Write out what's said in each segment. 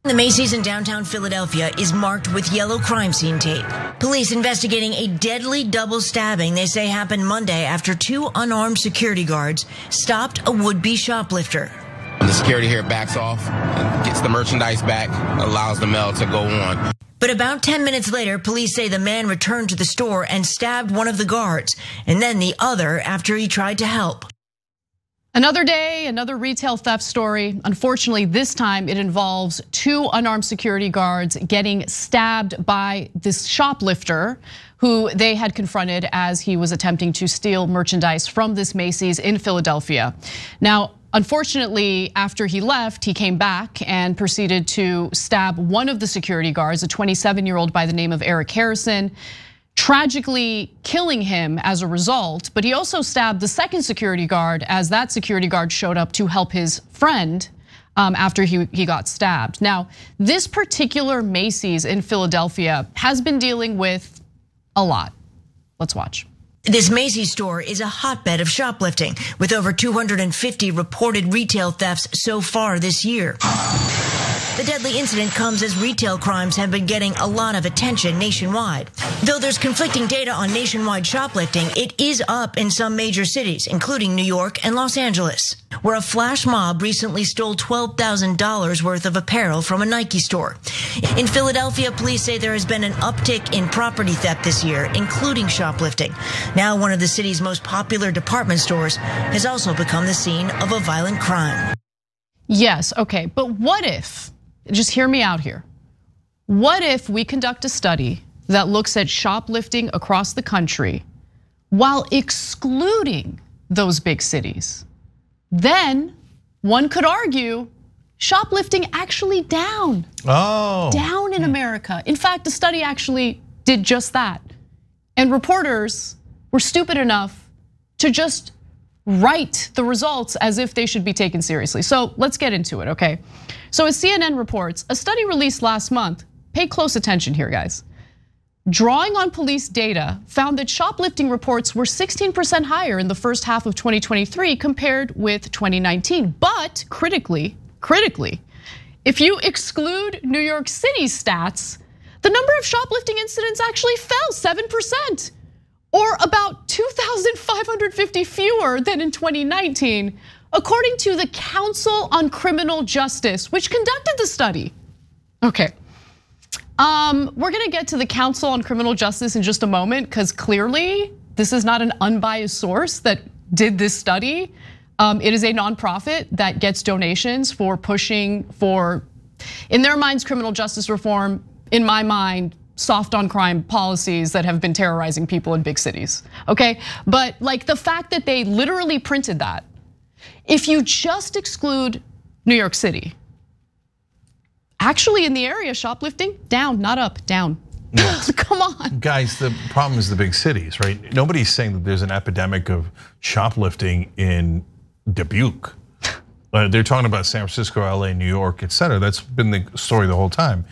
The Macys in downtown Philadelphia is marked with yellow crime scene tape. Police investigating a deadly double stabbing they say happened Monday after two unarmed security guards stopped a would-be shoplifter. The security here backs off, gets the merchandise back, allows the mail to go on. But about 10 minutes later, police say the man returned to the store and stabbed one of the guards, and then the other after he tried to help. Another day, another retail theft story. Unfortunately, this time it involves two unarmed security guards getting stabbed by this shoplifter who they had confronted as he was attempting to steal merchandise from this Macys in Philadelphia. Now, unfortunately, after he left, he came back and proceeded to stab one of the security guards, a 27-year-old by the name of Eric Harrison, tragically killing him as a result. But he also stabbed the second security guard as that security guard showed up to help his friend after he got stabbed. Now, this particular Macys in Philadelphia has been dealing with a lot. Let's watch. This Macys store is a hotbed of shoplifting, with over 250 reported retail thefts so far this year. The deadly incident comes as retail crimes have been getting a lot of attention nationwide. Though there's conflicting data on nationwide shoplifting, it is up in some major cities, including New York and Los Angeles, where a flash mob recently stole $12,000 worth of apparel from a Nike store. In Philadelphia, police say there has been an uptick in property theft this year, including shoplifting. Now, one of the city's most popular department stores has also become the scene of a violent crime. Yes, okay, but what if, just hear me out here. What if we conduct a study that looks at shoplifting across the country while excluding those big cities? Then one could argue shoplifting actually down. Down in America. In fact, the study actually did just that. And reporters were stupid enough to just write the results as if they should be taken seriously. So let's get into it, okay? So as CNN reports, a study released last month, pay close attention here, guys, drawing on police data, found that shoplifting reports were 16% higher in the first half of 2023 compared with 2019. But critically, if you exclude New York City's stats, the number of shoplifting incidents actually fell 7%. Or about 2,550 fewer than in 2019, according to the Council on Criminal Justice, which conducted the study. Okay, we're gonna get to the Council on Criminal Justice in just a moment, because clearly this is not an unbiased source that did this study. It is a nonprofit that gets donations for pushing for, in their minds, criminal justice reform. In my mind, soft on crime policies that have been terrorizing people in big cities, okay? But like the fact that they literally printed that, if you just exclude New York City, actually in the area, shoplifting, down, not up, down. Yes. Come on. Guys, the problem is the big cities, right? Nobody's saying that there's an epidemic of shoplifting in Dubuque. They're talking about San Francisco, LA, New York, et cetera. That's been the story the whole time.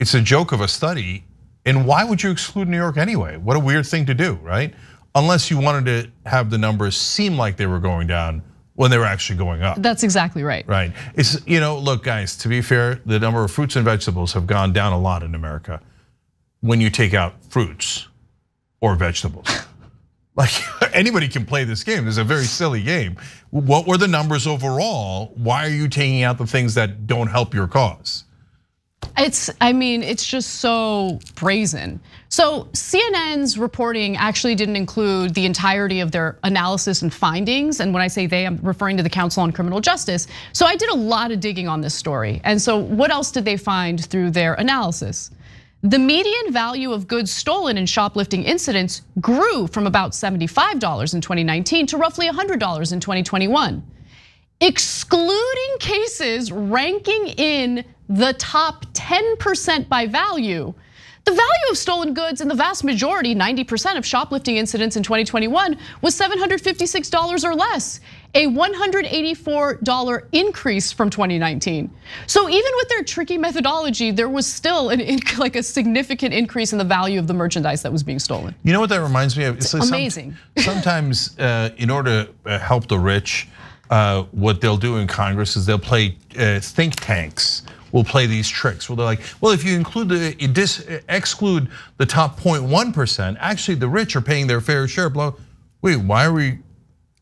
It's a joke of a study. And why would you exclude New York anyway? What a weird thing to do, right? Unless you wanted to have the numbers seem like they were going down when they were actually going up. That's exactly right. Right. It's, look, guys, to be fair, the number of fruits and vegetables have gone down a lot in America when you take out fruits or vegetables. Like anybody can play this game. It's a very silly game. What were the numbers overall? Why are you taking out the things that don't help your cause? It's just so brazen. So CNN's reporting actually didn't include the entirety of their analysis and findings. And when I say they, I'm referring to the Council on Criminal Justice. So I did a lot of digging on this story. And so what else did they find through their analysis? The median value of goods stolen in shoplifting incidents grew from about $75 in 2019 to roughly $100 in 2021. Excluding cases ranking in the top 10% by value, the value of stolen goods in the vast majority, 90% of shoplifting incidents in 2021 was $756 or less, a $184 increase from 2019. So even with their tricky methodology, there was still like a significant increase in the value of the merchandise that was being stolen. You know what that reminds me of? It's amazing. Sometimes in order to help the rich, what they'll do in Congress is they'll play think tanks will play these tricks. Well, they're like, well, if you exclude the top 0.1%, actually the rich are paying their fair share. Wait, why are we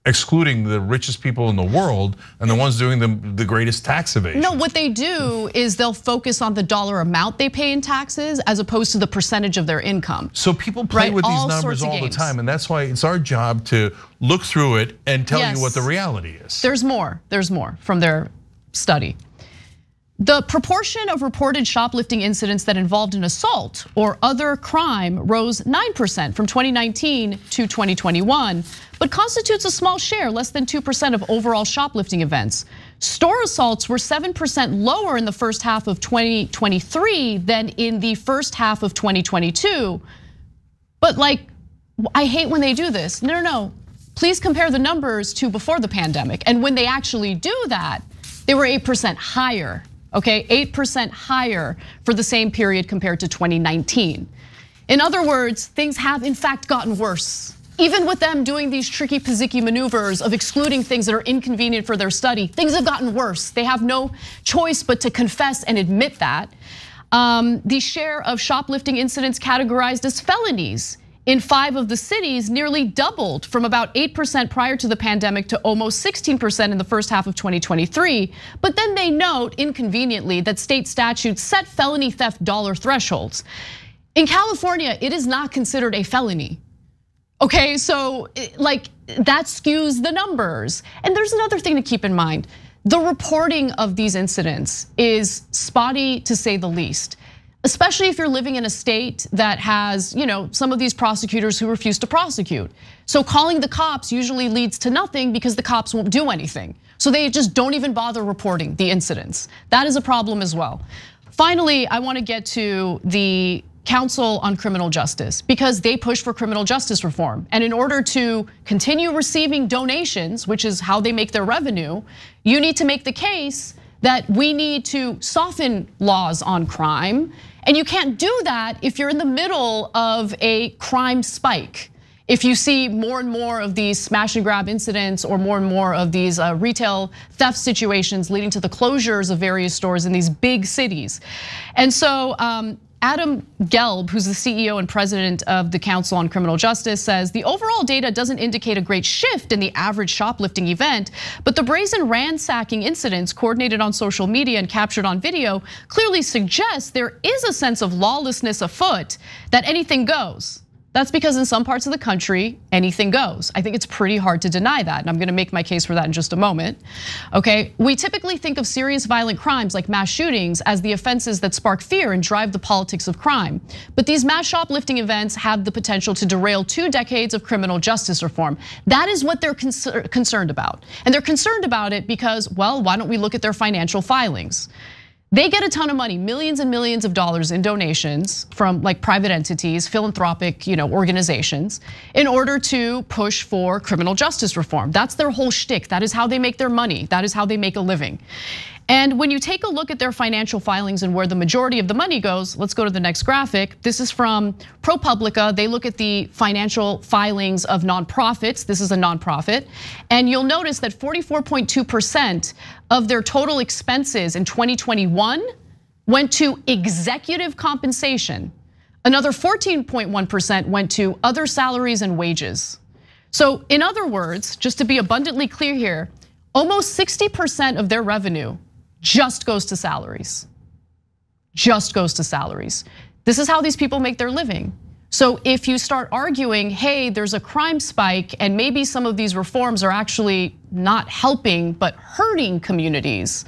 excluding the richest people in the world and the ones doing the greatest tax evasion? No, what they do is they'll focus on the dollar amount they pay in taxes as opposed to the percentage of their income. So people play with these numbers all the time, and that's why it's our job to look through it and tell you what the reality is. There's more from their study. The proportion of reported shoplifting incidents that involved an assault or other crime rose 9% from 2019 to 2021, but constitutes a small share, less than 2% of overall shoplifting events. Store assaults were 7% lower in the first half of 2023 than in the first half of 2022. But I hate when they do this. No. Please compare the numbers to before the pandemic. And when they actually do that, they were 8% higher. Okay, 8% higher for the same period compared to 2019. In other words, things have in fact gotten worse. Even with them doing these tricky Pizzicky maneuvers of excluding things that are inconvenient for their study, things have gotten worse. They have no choice but to confess and admit that. The share of shoplifting incidents categorized as felonies in 5 of the cities nearly doubled from about 8% prior to the pandemic to almost 16% in the first half of 2023. But then they note, inconveniently, that state statutes set felony theft dollar thresholds. In California, it is not considered a felony. Okay, so that skews the numbers. And there's another thing to keep in mind. The reporting of these incidents is spotty, to say the least. Especially if you're living in a state that has, some of these prosecutors who refuse to prosecute. So calling the cops usually leads to nothing because the cops won't do anything. So they just don't even bother reporting the incidents. That is a problem as well. Finally, I want to get to the Council on Criminal Justice because they push for criminal justice reform. And in order to continue receiving donations, which is how they make their revenue, you need to make the case that we need to soften laws on crime. And you can't do that if you're in the middle of a crime spike. If you see more and more of these smash and grab incidents or more and more of these retail theft situations leading to the closures of various stores in these big cities. And so Adam Gelb, who's the CEO and president of the Council on Criminal Justice, says the overall data doesn't indicate a great shift in the average shoplifting event, but the brazen ransacking incidents coordinated on social media and captured on video clearly suggests there is a sense of lawlessness afoot, that anything goes. That's because in some parts of the country, anything goes. I think it's pretty hard to deny that, and I'm gonna make my case for that in just a moment. Okay, we typically think of serious violent crimes like mass shootings as the offenses that spark fear and drive the politics of crime. But these mass shoplifting events have the potential to derail 2 decades of criminal justice reform. That is what they're concerned about. And they're concerned about it because, well, why don't we look at their financial filings? They get a ton of money, millions and millions of dollars in donations from private entities, philanthropic organizations, in order to push for criminal justice reform. That's their whole shtick. That is how they make their money. That is how they make a living. And when you take a look at their financial filings and where the majority of the money goes, let's go to the next graphic. This is from ProPublica. They look at the financial filings of nonprofits. This is a nonprofit. And you'll notice that 44.2% of their total expenses in 2021 went to executive compensation. Another 14.1% went to other salaries and wages. So in other words, just to be abundantly clear here, almost 60% of their revenue just goes to salaries. Just goes to salaries. This is how these people make their living. So if you start arguing, hey, there's a crime spike and maybe some of these reforms are actually not helping but hurting communities,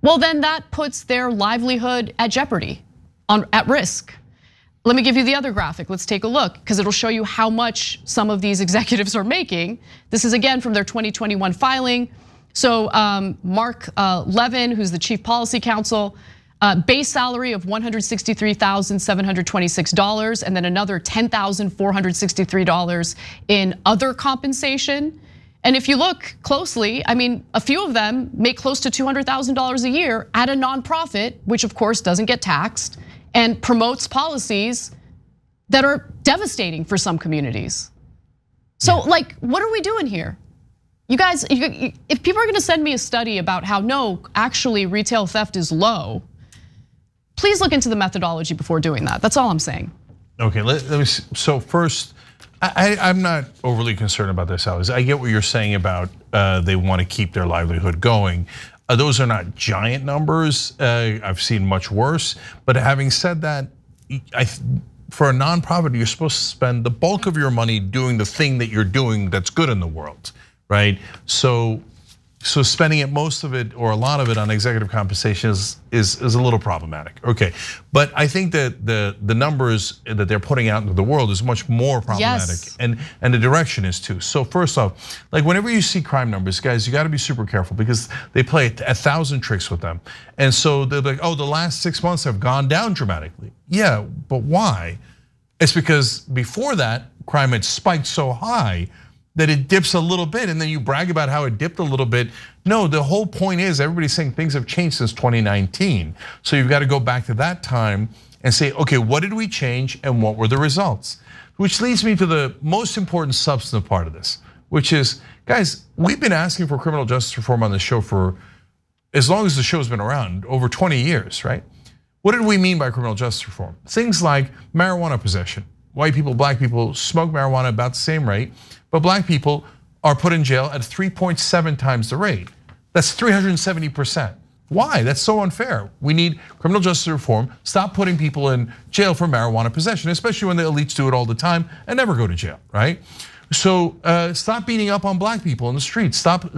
well then that puts their livelihood at jeopardy, at risk. Let me give you the other graphic. Let's take a look because it'll show you how much some of these executives are making. This is again from their 2021 filing. So Mark Levin, who's the chief policy counsel, base salary of $163,726, and then another $10,463 in other compensation. And if you look closely, I mean, a few of them make close to $200,000 a year at a nonprofit, which of course doesn't get taxed and promotes policies that are devastating for some communities. So what are we doing here? You guys, if people are gonna send me a study about how no, actually retail theft is low, please look into the methodology before doing that. That's all I'm saying. Okay, let me see. So first, I'm not overly concerned about this, Alex. I get what you're saying about they want to keep their livelihood going. Those are not giant numbers. I've seen much worse. But having said that, for a nonprofit, you're supposed to spend the bulk of your money doing the thing that you're doing that's good in the world, right? So spending it, most of it or a lot of it on executive compensation is a little problematic. Okay, but I think that the numbers that they're putting out into the world is much more problematic, yes. and the direction is too. So first off, like whenever you see crime numbers, guys, you got to be super careful because they play 1,000 tricks with them, and so they're like, oh, the last 6 months have gone down dramatically. Yeah, but why? It's because before that, crime had spiked so high that it dips a little bit, and then you brag about how it dipped a little bit. No, the whole point is everybody's saying things have changed since 2019. So you've got to go back to that time and say, okay, what did we change and what were the results? Which leads me to the most important substantive part of this, which is, guys, we've been asking for criminal justice reform on this show for as long as the show's been around, over 20 years, right? What did we mean by criminal justice reform? Things like marijuana possession. White people, black people smoke marijuana about the same rate, but black people are put in jail at 3.7 times the rate. That's 370%. Why? That's so unfair. We need criminal justice reform. Stop putting people in jail for marijuana possession, especially when the elites do it all the time and never go to jail, right? So stop beating up on black people in the streets. Stop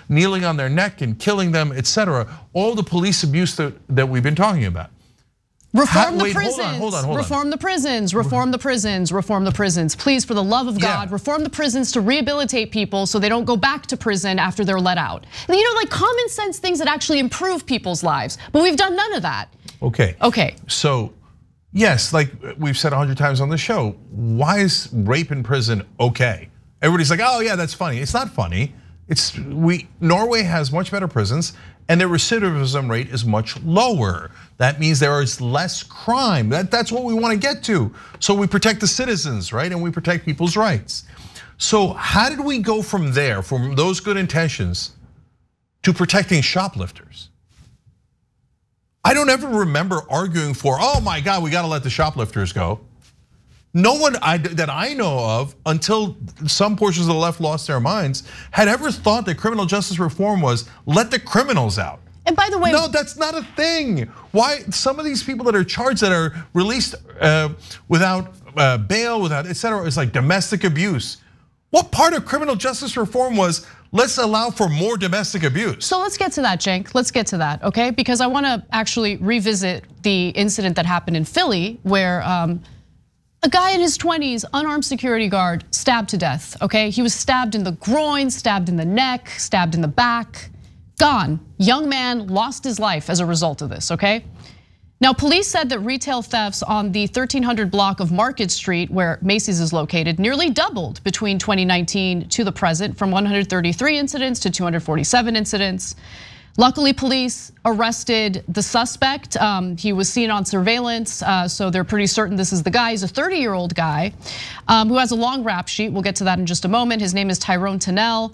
kneeling on their neck and killing them, etc. All the police abuse that we've been talking about. Reform the prisons. Hold on. Reform the prisons. Reform the prisons. Reform the prisons. Please, for the love of God, reform the prisons to rehabilitate people so they don't go back to prison after they're let out. And like common sense things that actually improve people's lives. But we've done none of that. Okay. So, yes, like we've said 100 times on the show, why is rape in prison okay? Everybody's like, oh yeah, that's funny. It's not funny. Norway has much better prisons and their recidivism rate is much lower. That means there is less crime. That's what we want to get to. So we protect the citizens, right? And we protect people's rights. So how did we go from there, from those good intentions to protecting shoplifters? I don't ever remember arguing for, oh my God, we got to let the shoplifters go. No one that I know of, until some portions of the left lost their minds, had ever thought that criminal justice reform was let the criminals out. And by the way, no, that's not a thing. Why some of these people that are charged, that are released without bail, without etc., is like domestic abuse. What part of criminal justice reform was let's allow for more domestic abuse? So let's get to that, Cenk. Let's get to that, okay? Because I want to actually revisit the incident that happened in Philly, where a guy in his 20s, unarmed security guard, stabbed to death, okay? He was stabbed in the groin, stabbed in the neck, stabbed in the back, gone. Young man lost his life as a result of this, okay? Now, police said that retail thefts on the 1300 block of Market Street, where Macys is located, nearly doubled between 2019 to the present, from 133 incidents to 247 incidents. Luckily, police arrested the suspect. He was seen on surveillance, so they're pretty certain this is the guy. He's a 30-year-old guy who has a long rap sheet. We'll get to that in just a moment. His name is Tyrone Tunnell.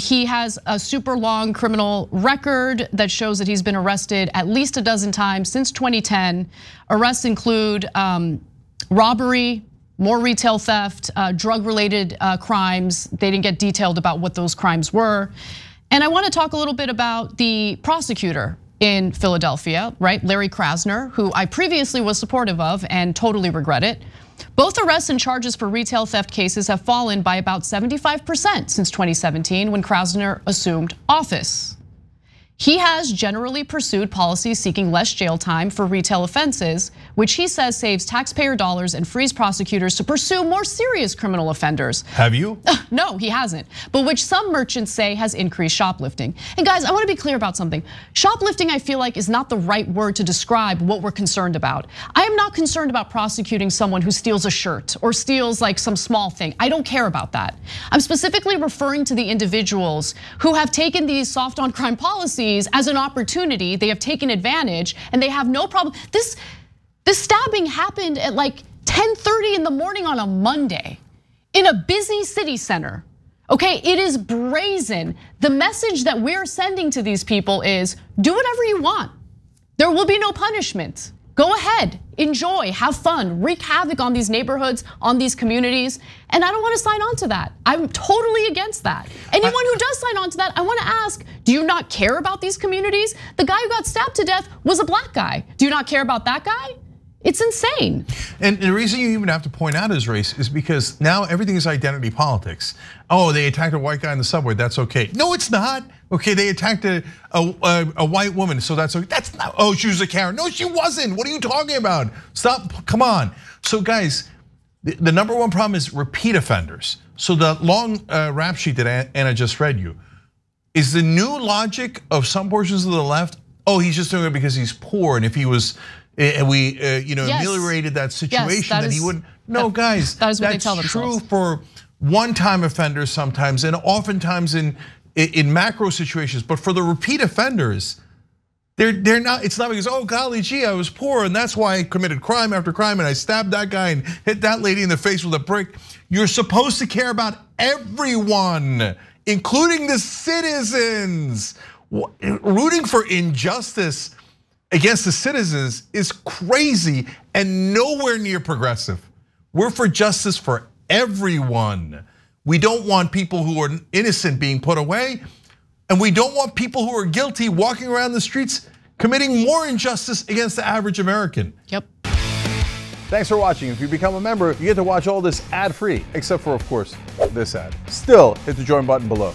He has a super long criminal record that shows that he's been arrested at least a dozen times since 2010. Arrests include robbery, more retail theft, drug-related crimes. They didn't get detailed about what those crimes were. And I want to talk a little bit about the prosecutor in Philadelphia, right? Larry Krasner, who I previously was supportive of and totally regret it. Both arrests and charges for retail theft cases have fallen by about 75% since 2017, when Krasner assumed office. He has generally pursued policies seeking less jail time for retail offenses, which he says saves taxpayer dollars and frees prosecutors to pursue more serious criminal offenders. Have you? No, he hasn't. But which some merchants say has increased shoplifting. And guys, I want to be clear about something. Shoplifting, I feel like, is not the right word to describe what we're concerned about. I am not concerned about prosecuting someone who steals a shirt or steals like some small thing. I don't care about that. I'm specifically referring to the individuals who have taken these soft on crime policies as an opportunity. They have taken advantage and they have no problem. This stabbing happened at like 10:30 in the morning on a Monday in a busy city center. Okay, it is brazen. The message that we're sending to these people is do whatever you want. There will be no punishment. Go ahead, enjoy, have fun, wreak havoc on these neighborhoods, on these communities. And I don't want to sign on to that. I'm totally against that. Anyone who does sign on to that, I want to ask, do you not care about these communities? The guy who got stabbed to death was a black guy. Do you not care about that guy? It's insane. And the reason you even have to point out his race is because now everything is identity politics. Oh, they attacked a white guy in the subway, that's okay. No, it's not. Okay, they attacked a white woman, so that's okay. That's not, oh, she was a Karen. No, she wasn't. What are you talking about? Stop, come on. So guys, the number one problem is repeat offenders. So the long rap sheet that Anna just read you, is the new logic of some portions of the left, oh, he's just doing it because he's poor, and if he was, and we ameliorated that situation, then he wouldn't. No, guys, that is what they tell that's themselves. true for one-time offenders sometimes, and oftentimes in macro situations. But for the repeat offenders, they're not. It's not because, oh golly gee, I was poor and that's why I committed crime after crime and I stabbed that guy and hit that lady in the face with a brick. You're supposed to care about everyone, including the citizens. Rooting for injustice against the citizens is crazy and nowhere near progressive. We're for justice for everyone. We don't want people who are innocent being put away, and we don't want people who are guilty walking around the streets committing more injustice against the average American. Yep. Thanks for watching. If you become a member, you get to watch all this ad-free, except for, of course, this ad. Still, hit the join button below.